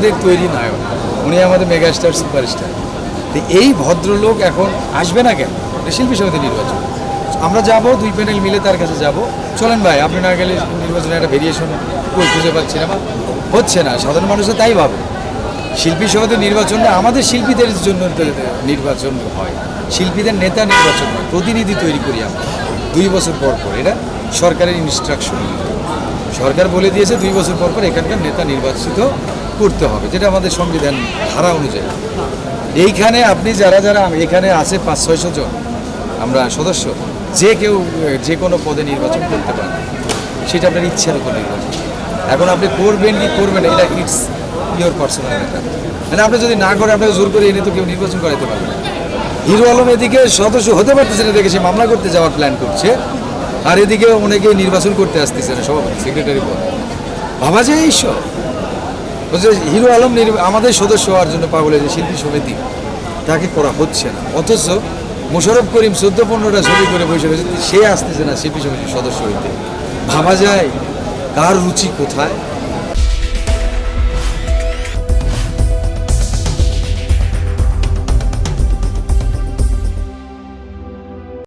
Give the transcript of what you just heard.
আমাদের তৈরি নায়ক, উনি আমাদের মেগাস্টার সুপারস্টার। তো এই ভদ্রলোক এখন আসবে না কেন? শিল্পী সমিতি নির্বাচন, আমরা যাব, দুই প্যানেল মিলে তার কাছে যাব, চলেন ভাই আপনি না গেলে নির্বাচনে একটা ভেরিয়েশন কই খুঁজে পাচ্ছি না, হচ্ছে না। সাধারণ মানুষও তাই ভাবে। শিল্পী সমিতি নির্বাচনটা আমাদের শিল্পীদের জন্য নির্বাচন হয়, শিল্পীদের নেতা নির্বাচন হয়, প্রতিনিধি তৈরি করি আমরা 2 বছর পর পর। এটা সরকারের ইনস্ট্রাকশন, সরকার বলে দিয়েছে 2 বছর পর পর এখানকার নেতা নির্বাচিত করতে হবে, যেটা আমাদের সংবিধান ধারা অনুযায়ী। এইখানে আপনি যারা যারা এখানে আছে 500-600 জন আমরা সদস্য, যে কেউ যে কোনো পদে নির্বাচন করতে পারে, সেটা আপনার ইচ্ছার উপর নির্বাচন। এখন আপনি করবেন কি করবেন এটা ইটস ইয়োর পার্সোনাল ম্যাটার। মানে আপনি যদি না করে আপনাকে জোর করে এনে তো কেউ নির্বাচন করাতে পারবে না। হিরো আলম এদিকে সদস্য হতে পারতেছে না দেখে সে মামলা করতে যাওয়ার প্ল্যান করছে, আর এদিকে অনেকে নির্বাচন করতে আসতেছে না, সভাপতি সেক্রেটারি পদ। ভাবা যায় এইসব বলছে হিরো আলম আমাদের সদস্য হওয়ার জন্য পাগল হয়েছে শিল্পী সমিতি, তাকে করা হচ্ছে না। অথচ মোশাররফ করিম 14-15টা ছবি করে বসে রয়েছে, সে আসতেছে না শিল্পী সমিতির সদস্য হইতে। ভাবা যায় কার রুচি কোথায়।